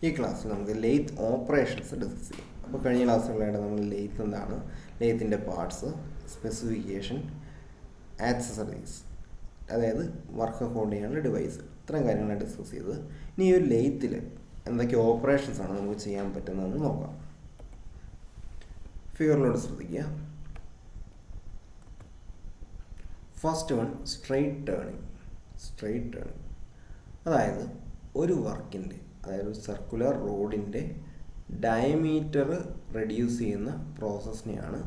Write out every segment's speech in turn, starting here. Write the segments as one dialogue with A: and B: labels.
A: ഈ ക്ലാസ്സിൽ നമുക്ക് ലെയ്ത്ത് ഓപ്പറേഷൻസ് ഡിസ്കസ് ചെയ്യാം. അപ്പോൾ കഴിഞ്ഞ ക്ലാസ്സുകളായിട്ട് നമ്മൾ ലെയ്ത്ത് എന്താണ്, ലെയ്ത്തിൻ്റെ പാർട്സ്, സ്പെസിഫിക്കേഷൻ, ആക്സസറീസ്, അതായത് വർക്ക് ഹോൾഡ് ചെയ്യാനുള്ള ഡിവൈസ്, ഇത്രയും കാര്യങ്ങളാണ് ഡിസ്കസ് ചെയ്തത്. ഇനി ഈ ഒരു ലെയ്ത്തിൽ എന്തൊക്കെ ഓപ്പറേഷൻസ് ആണ് നമുക്ക് ചെയ്യാൻ പറ്റുന്നതെന്ന് നോക്കാം. ഫിഗറിലോട്ട് ശ്രദ്ധിക്കുക. First one straight turning. Straight turning അതായത് ഒരു വർക്കിൻ്റെ, അതായത് ഒരു സർക്കുലർ റോഡിൻ്റെ ഡയമീറ്റർ റെഡ്യൂസ് ചെയ്യുന്ന പ്രോസസ്സിനെയാണ്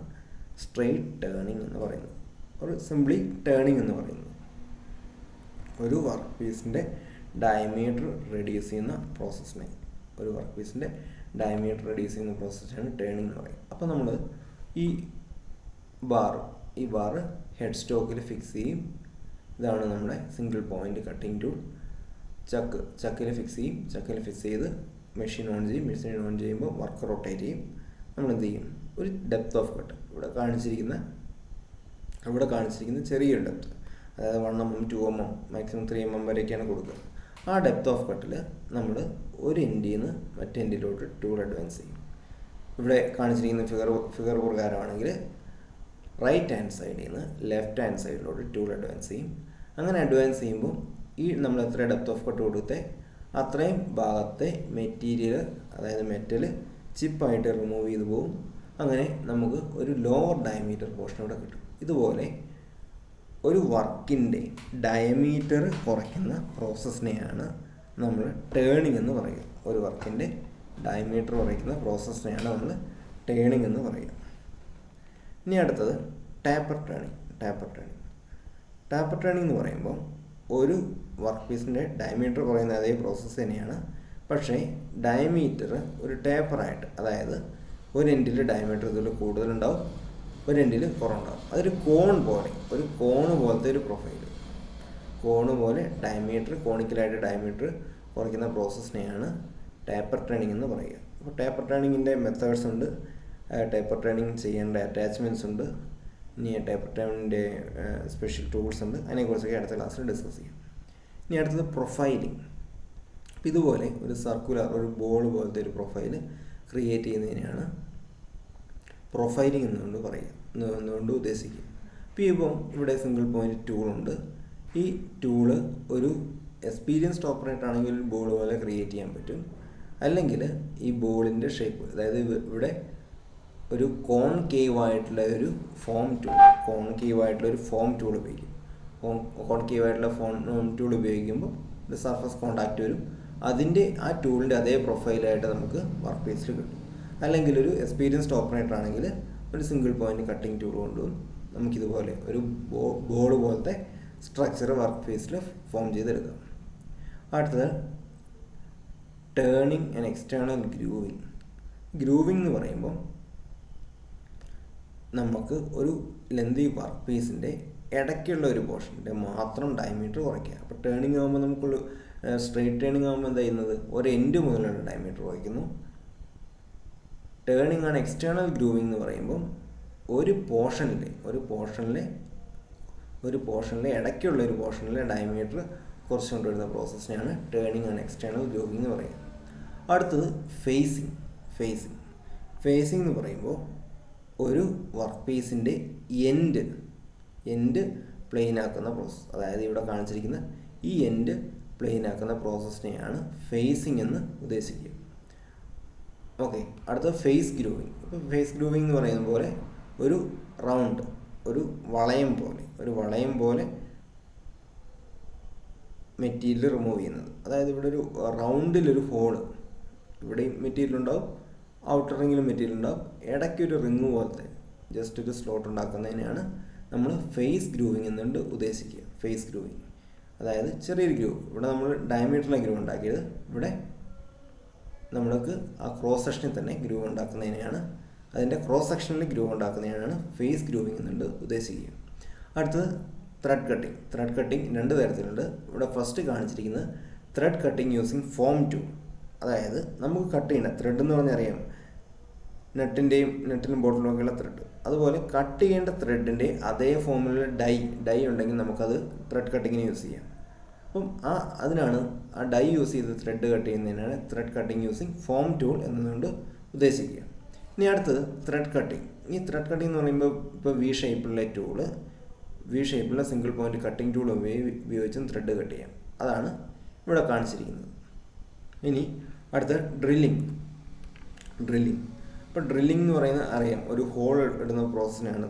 A: സ്ട്രെയിറ്റ് ടേണിങ് എന്ന് പറയുന്നത്, ഒരു സിംപ്ലി ടേണിങ് എന്ന് പറയുന്നത്. ഒരു വർക്ക് പീസിൻ്റെ ഡയമീറ്റർ റെഡ്യൂസ് ചെയ്യുന്ന പ്രോസസ്സിനെ, ഒരു വർക്ക് പീസിൻ്റെ ഡയമീറ്റർ റെഡ്യൂസ് ചെയ്യുന്ന പ്രോസസ്സിനാണ് ടേണിങ് എന്ന് പറയുന്നത്. അപ്പോൾ നമ്മൾ ഈ ബാർ ഹെഡ് സ്റ്റോക്കിൽ ഫിക്സ് ചെയ്യും. ഇതാണ് നമ്മുടെ സിംഗിൾ പോയിൻ്റ് കട്ടിംഗ് ടൂൾ. ചക്കിൽ ഫിക്സ് ചെയ്യും. ചക്കിൽ ഫിക്സ് ചെയ്ത് മെഷീൻ ഓൺ ചെയ്യും. മെഷീൻ ഓൺ ചെയ്യുമ്പോൾ വർക്ക് റൊട്ടേറ്റ് ചെയ്യും. നമ്മൾ എന്ത് ചെയ്യും, ഒരു ഡെപ്ത് ഓഫ് കട്ട് ഇവിടെ കാണിച്ചിരിക്കുന്ന ചെറിയൊരു ഡെപ്ത്, അതായത് 1 mm 2 mm മാക്സിമം 3 mm വരെയൊക്കെയാണ് കൊടുക്കുക. ആ ഡെപ്ത് ഓഫ് കട്ടിൽ നമ്മൾ ഒരു എൻഡിൽ നിന്ന് മറ്റേ എൻഡിലോട്ട് ടൂൾ അഡ്വാൻസ് ചെയ്യും. ഇവിടെ കാണിച്ചിരിക്കുന്ന ഫിഗർ പ്രകാരമാണെങ്കിൽ റൈറ്റ് ഹാൻഡ് സൈഡിൽ നിന്ന് ലെഫ്റ്റ് ഹാൻഡ് സൈഡിലോട്ട് ടൂൾ അഡ്വാൻസ് ചെയ്യും. അങ്ങനെ അഡ്വാൻസ് ചെയ്യുമ്പോൾ ഈ നമ്മൾ എത്ര ഡെപ്ത് ഓഫ് കട്ട് കൊടുത്തേ അത്രയും ഭാഗത്തെ മെറ്റീരിയൽ, അതായത് മെറ്റൽ ചിപ്പായിട്ട് റിമൂവ് ചെയ്ത് പോകും. അങ്ങനെ നമുക്ക് ഒരു ലോവർ ഡയമീറ്റർ പോർഷൻ ഇവിടെ കിട്ടും. ഇതുപോലെ ഒരു വർക്കിൻ്റെ ഡയമീറ്റർ കുറയ്ക്കുന്ന പ്രോസസ്സിനെയാണ് നമ്മൾ ടേണിങ് എന്ന് പറയുക. ഒരു വർക്കിൻ്റെ ഡയമീറ്റർ കുറയ്ക്കുന്ന പ്രോസസ്സിനെയാണ് നമ്മൾ ടേണിങ് എന്ന് പറയുക. ഇനി അടുത്തത് ടാപ്പർ ടേണിങ്. ടാപ്പർ ടേണിങ് എന്ന് പറയുമ്പോൾ ഒരു വർക്ക് പീസിൻ്റെ ഡയമീറ്റർ കുറയുന്ന അതേ പ്രോസസ്സ് തന്നെയാണ്, പക്ഷേ ഡയമീറ്റർ ഒരു ടേപ്പറായിട്ട്, അതായത് ഒരു എൻഡിൽ ഡയമീറ്റർ ഇതിൽ കൂടുതലുണ്ടാവും, ഒരു എൻഡിൽ കുറവുണ്ടാവും. അതൊരു കോൺ പോലത്തെ ഒരു പ്രൊഫൈൽ, പോലെ കോണിക്കലായിട്ട് ഡയമീറ്റർ കുറയ്ക്കുന്ന പ്രോസസ്സിനെയാണ് ടാപ്പർ ടേണിങ് എന്ന് പറയുക. അപ്പോൾ ടാപ്പർ ടേണിങ്ങിൻ്റെ മെത്തേഡ്സ് ഉണ്ട്, ടാപ്പർ ടേണിങ് ചെയ്യേണ്ട അറ്റാച്ച്മെൻറ്റ്സ് ഉണ്ട്, ഇനി ടാപ്പർ ടേണിങ്ങിൻ്റെ സ്പെഷ്യൽ ടൂൾസ് ഉണ്ട്. അതിനെക്കുറിച്ചൊക്കെ അടുത്ത ക്ലാസ്സിൽ ഡിസ്കസ് ചെയ്യാം. ഇനി അടുത്തത് പ്രൊഫൈലിംഗ്. അപ്പോൾ ഇതുപോലെ ഒരു സർക്കുലർ, ഒരു ബോൾ പോലത്തെ ഒരു പ്രൊഫൈൽ ക്രിയേറ്റ് ചെയ്യുന്നതിനെയാണ് പ്രൊഫൈലിംഗ് എന്നുകൊണ്ട് ഉദ്ദേശിക്കുക. ഇപ്പോൾ ഇവിടെ സിംഗിൾ പോയിൻ്റ് ടൂളുണ്ട്. ഈ ടൂള് ഒരു എക്സ്പീരിയൻസ്ഡ് ഓപ്പറേറ്റർ ആണെങ്കിൽ ഒരു ബോൾ പോലെ ക്രിയേറ്റ് ചെയ്യാൻ പറ്റും. അല്ലെങ്കിൽ ഈ ബോളിൻ്റെ ഷേപ്പ്, അതായത് ഇവിടെ ഒരു കോൺകേവ് ആയിട്ടുള്ള ഒരു ഫോം ടൂൾ ഉപയോഗിക്കും. കോൺകേവ് ആയിട്ടുള്ള ഫോം ടൂൾ ഉപയോഗിക്കുമ്പോൾ ഒരു സർഫസ് കോണ്ടാക്റ്റ് വരും. ആ ടൂളിൻ്റെ അതേ പ്രൊഫൈലായിട്ട് നമുക്ക് വർക്ക് പീസിൽ കിട്ടും. അല്ലെങ്കിൽ ഒരു എക്സ്പീരിയൻസ്ഡ് ഓപ്പറേറ്റർ ആണെങ്കിൽ ഒരു സിംഗിൾ പോയിൻ്റ് കട്ടിംഗ് ടൂൾ കൊണ്ടും നമുക്കിതുപോലെ ഒരു ബോൾ പോലത്തെ സ്ട്രക്ചർ വർക്ക് പീസിൽ ഫോം ചെയ്തെടുക്കാം. അടുത്തത് ടേണിങ് ആൻഡ് എക്സ്റ്റേണൽ ഗ്രൂവിങ് എന്ന് പറയുമ്പോൾ നമുക്ക് ഒരു ലെന്തി വർക്ക് പീസിൻ്റെ ഇടയ്ക്കുള്ള ഒരു പോർഷൻ്റെ മാത്രം ഡയമീറ്റർ കുറയ്ക്കുക. അപ്പോൾ ടേണിങ് ആകുമ്പോൾ നമുക്കുള്ള സ്ട്രെയിറ്റ് ടേണിങ് ആകുമ്പോൾ എന്താ ചെയ്യുന്നത്, ഒരു എൻഡ് മുതലുള്ള ഡയമീറ്റർ കുറയ്ക്കുന്നു. ടേണിങ് ആണ് എക്സ്റ്റേണൽ ഗ്രൂവിങ് എന്ന് പറയുമ്പോൾ ഒരു പോർഷനിലെ ഇടയ്ക്കുള്ള ഒരു പോർഷനിലെ ഡയമീറ്റർ കുറച്ച് കൊണ്ടുവരുന്ന പ്രോസസ്സിനെയാണ് ടേണിങ് ആൻഡ് എക്സ്റ്റേണൽ ഗ്രൂവിങ് എന്ന് പറയുന്നത്. അടുത്തത് ഫേസിങ് എന്ന് പറയുമ്പോൾ ഒരു വർക്ക് പീസിൻ്റെ എൻഡ് പ്ലെയിൻ ആക്കുന്ന പ്രോസസ്സ്, അതായത് ഇവിടെ കാണിച്ചിരിക്കുന്ന ഈ എൻഡ് പ്ലെയിൻ ആക്കുന്ന പ്രോസസ്സിനെയാണ് ഫേസിങ് എന്ന് ഉദ്ദേശിക്കുക. ഓക്കെ, അടുത്ത ഫേസ് ഗ്രൂവിങ്. അപ്പോൾ ഫേസ് ഗ്രൂവിങ് എന്ന് പറയുന്ന പോലെ ഒരു റൗണ്ട്, ഒരു വളയം പോലെ മെറ്റീരിയൽ റിമൂവ് ചെയ്യുന്നത്. അതായത് ഇവിടെ ഒരു റൗണ്ടിലൊരു ഹോള്, ഇവിടെയും മെറ്റീരിയൽ ഉണ്ടാവും, ഔട്ടർ റിങ്ങിലും മെറ്റീരിയൽ ഉണ്ടാവും, ഇടയ്ക്കൊരു റിങ് പോലത്തെ ജസ്റ്റ് ഒരു സ്ലോട്ട് ഉണ്ടാക്കുന്നതിനെയാണ് നമ്മൾ ഫേസ് ഗ്രൂവിങ് എന്നുകൊണ്ട് ഉദ്ദേശിക്കുക. ഫേസ് ഗ്രൂവിങ് അതായത് ചെറിയൊരു ഗ്രൂവ്, ഇവിടെ നമ്മൾ ഡയമീറ്ററിലെ ഗ്രൂവ് ഉണ്ടാക്കിയത്, ഇവിടെ നമ്മൾക്ക് ആ ക്രോസ് സെക്ഷനിൽ തന്നെ ഗ്രൂവ് ഉണ്ടാക്കുന്നതിനെയാണ്, അതിൻ്റെ ക്രോസ് സെക്ഷനിൽ ഗ്രൂവ് ഉണ്ടാക്കുന്നതിനാണ് ഫേസ് ഗ്രൂവിങ് എന്നുകൊണ്ട് ഉദ്ദേശിക്കുക. അടുത്തത് ത്രെഡ് കട്ടിങ് 2 തരത്തിലുണ്ട്. ഇവിടെ ഫസ്റ്റ് കാണിച്ചിരിക്കുന്നത് thread cutting using form tool. അതായത് നമുക്ക് കട്ട് ചെയ്യണം, ത്രെഡ് എന്ന് പറഞ്ഞാൽ അറിയാം, നെറ്റിലും ബോട്ടിലുമൊക്കെയുള്ള ത്രെഡ്. അതുപോലെ കട്ട് ചെയ്യേണ്ട ത്രെഡിൻ്റെ അതേ ഫോമിലുള്ള ഡൈ ഉണ്ടെങ്കിൽ നമുക്കത് ത്രെഡ് കട്ടിങ്ങിന് യൂസ് ചെയ്യാം. അപ്പം അതിനാണ് ആ ഡൈ യൂസ് ചെയ്ത് ത്രെഡ് കട്ട് ചെയ്യുന്നതിനാണ് thread cutting using form tool എന്നതുകൊണ്ട് ഉദ്ദേശിക്കുക. ഇനി അടുത്തത് ത്രെഡ് കട്ടിങ്. ഈ ത്രെഡ് കട്ടിങ് എന്ന് പറയുമ്പോൾ ഇപ്പോൾ വി ഷേപ്പിലുള്ള സിംഗിൾ പോയിന്റ് കട്ടിങ് ടൂൾ ഉപയോഗിച്ചും ത്രെഡ് കട്ട് ചെയ്യാം. അതാണ് ഇവിടെ കാണിച്ചിരിക്കുന്നത്. ഇനി അടുത്ത ഡ്രില്ലിങ്. ഇപ്പോൾ ഡ്രില്ലിംഗ് എന്ന് പറയുന്നത് അറിയാം, ഒരു ഹോൾ ഇടുന്ന പ്രോസസ്സിനാണ്,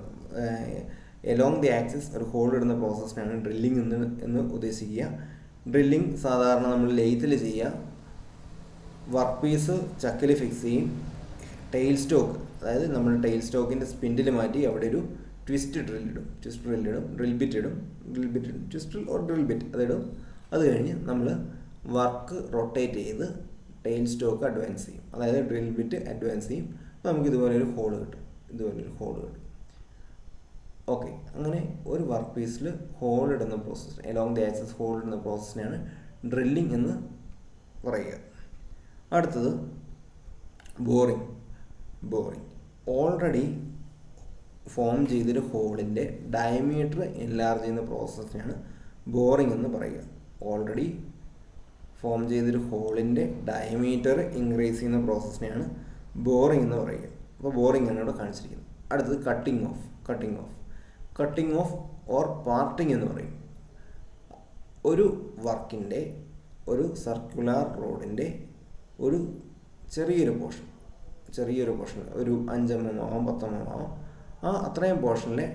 A: എലോങ് ദി ആക്സിസ് ഒരു ഹോൾ ഇടുന്ന പ്രോസസ്സിനാണ് ഡ്രില്ലിംഗ് എന്ന് ഉദ്ദേശിക്കുക. ഡ്രില്ലിംഗ് സാധാരണ നമ്മൾ ലെയ്ത്തിൽ ചെയ്യുക. വർക്ക് പീസ് ചക്കിൽ ഫിക്സ് ചെയ്യും. ടെയിൽ സ്റ്റോക്ക്, അതായത് നമ്മൾ ടെയിൽ സ്റ്റോക്കിൻ്റെ സ്പിൻഡിൽ മാറ്റി അവിടെ ഒരു ട്വിസ്റ്റ് ഡ്രിൽ ബിറ്റ് ഇടും, അതിടും. അത് കഴിഞ്ഞ് നമ്മൾ വർക്ക് റൊട്ടേറ്റ് ചെയ്ത് ടെയിൽ സ്റ്റോക്ക് അഡ്വാൻസ് ചെയ്യും, അതായത് ഡ്രിൽ ബിറ്റ് അഡ്വാൻസ് ചെയ്യും. അപ്പോൾ നമുക്ക് ഇതുപോലൊരു ഹോൾ കിട്ടും. ഓക്കെ, അങ്ങനെ ഒരു വർക്ക് പീസിൽ ഹോൾ ഇടുന്ന process, along the axis hole ഇടുന്ന പ്രോസസ്സിനാണ് ഡ്രില്ലിംഗ് എന്ന് പറയുക. അടുത്തത് ബോറിംഗ്. ഓൾറെഡി ഫോം ചെയ്തൊരു ഹോളിൻ്റെ ഡയമീറ്റർ എൻലാർജ് ചെയ്യുന്ന പ്രോസസ്സിനാണ് ബോറിംഗ് എന്ന് പറയുക. ഓൾറെഡി ഫോം ചെയ്തൊരു ഹോളിൻ്റെ ഡയമീറ്റർ ഇൻക്രീസ് ചെയ്യുന്ന പ്രോസസ്സിനെയാണ് ബോറിംഗ് എന്ന് പറയുക. അപ്പോൾ ബോറിംഗ് ആണ് ഇവിടെ കാണിച്ചിരിക്കുന്നത്. അടുത്തത് കട്ടിംഗ് ഓഫ് ഓർ പാർട്ടിങ് എന്ന് പറയും. ഒരു വർക്കിൻ്റെ, ഒരു സർക്കുലർ റോഡിൻ്റെ ഒരു ചെറിയൊരു പോർഷൻ, ഒരു 5 mm ആവാം 10 mm ആവാം, അത്രയും പോർഷനിലെ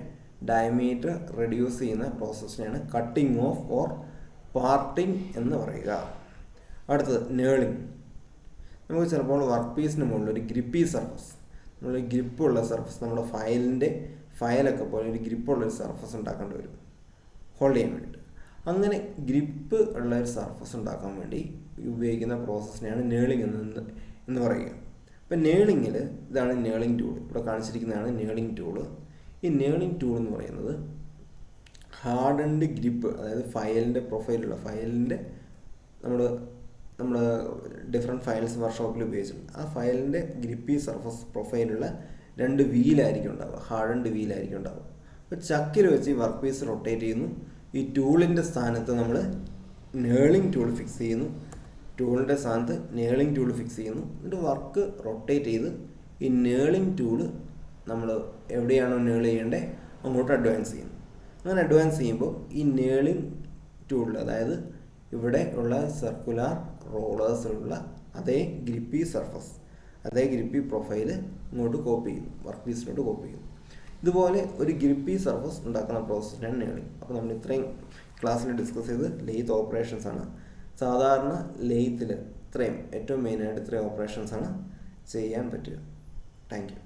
A: ഡയമീറ്റർ റെഡ്യൂസ് ചെയ്യുന്ന പ്രോസസ്സിനെയാണ് കട്ടിംഗ് ഓഫ് ഓർ പാർട്ടിങ് എന്ന് പറയുക. അടുത്തത് നേളിങ്. നമുക്ക് ചിലപ്പോൾ വർക്ക് പീസിന് മുകളിൽ ഒരു ഗ്രിപ്പി സർഫസ്, നമ്മളൊരു ഗ്രിപ്പുള്ള സർഫസ്, നമ്മുടെ ഫയലൊക്കെ പോലെ ഒരു ഗ്രിപ്പുള്ളൊരു സർഫസ് ഉണ്ടാക്കേണ്ടി വരും ഹോൾഡ് ചെയ്യാൻ വേണ്ടിയിട്ട്. അങ്ങനെ ഗ്രിപ്പ് ഉള്ള ഒരു സർഫസ് ഉണ്ടാക്കാൻ വേണ്ടി ഉപയോഗിക്കുന്ന പ്രോസസ്സിനെയാണ് നേളിങ് എന്ന് പറയുക. ഇപ്പം നേളിങ്ങിൽ ഇതാണ് നേളിങ് ടൂൾ, ഇവിടെ കാണിച്ചിരിക്കുന്നതാണ് നേളിങ് ടൂള്. ഈ നേളിങ് ടൂൾ എന്ന് പറയുന്നത് ഹാർഡൻഡ് ഗ്രിപ്പ്, അതായത് ഫയലിൻ്റെ പ്രൊഫൈലുള്ള നമ്മൾ ഡിഫറെൻറ്റ് ഫയൽസ് വർക്ക്ഷോപ്പിൽ ഉപയോഗിച്ചിട്ടുണ്ട്. ആ ഫയലിൻ്റെ ഗ്രിപ്പി സർഫസ് പ്രൊഫൈലുള്ള 2 വീലായിരിക്കും ഉണ്ടാവുക, ഹാർഡൻഡ് വീലായിരിക്കും ഉണ്ടാവുക. അപ്പോൾ ചക്കിൽ വെച്ച് ഈ വർക്ക് പീസ് റൊട്ടേറ്റ് ചെയ്യുന്നു. ഈ ടൂളിൻ്റെ സ്ഥാനത്ത് നമ്മൾ നേളിങ് ടൂൾ ഫിക്സ് ചെയ്യുന്നു. എന്നിട്ട് വർക്ക് റൊട്ടേറ്റ് ചെയ്ത് ഈ നേളിങ് ടൂള് നമ്മൾ എവിടെയാണോ നേൾ ചെയ്യേണ്ടത് അങ്ങോട്ട് അഡ്വാൻസ് ചെയ്യുന്നു. അങ്ങനെ അഡ്വാൻസ് ചെയ്യുമ്പോൾ ഈ നേളിങ് ടൂളിൽ, അതായത് ഇവിടെ ഉള്ള സർക്കുലർ റോളേഴ്സിലുള്ള അതേ ഗ്രിപ്പി സർഫസ്, അതേ ഗ്രിപ്പി പ്രൊഫൈല് ഇങ്ങോട്ട് കോപ്പി ചെയ്യുന്നു, വർക്ക് പീസിലോട്ട് കോപ്പി ചെയ്യുന്നു. ഇതുപോലെ ഒരു ഗ്രിപ്പി സർഫസ് ഉണ്ടാക്കുന്ന പ്രോസസ്സിനാണ് നേളിങ്. അപ്പോൾ നമ്മൾ ഇത്രയും ക്ലാസ്സിൽ ഡിസ്കസ് ചെയ്ത് ലെയ്ത്ത് ഓപ്പറേഷൻസ് ആണ്. സാധാരണ ലെയ്ത്തിൽ ഏറ്റവും മെയിനായിട്ട് ഇത്രയും ഓപ്പറേഷൻസ് ആണ് ചെയ്യാൻ പറ്റുക. Thank you.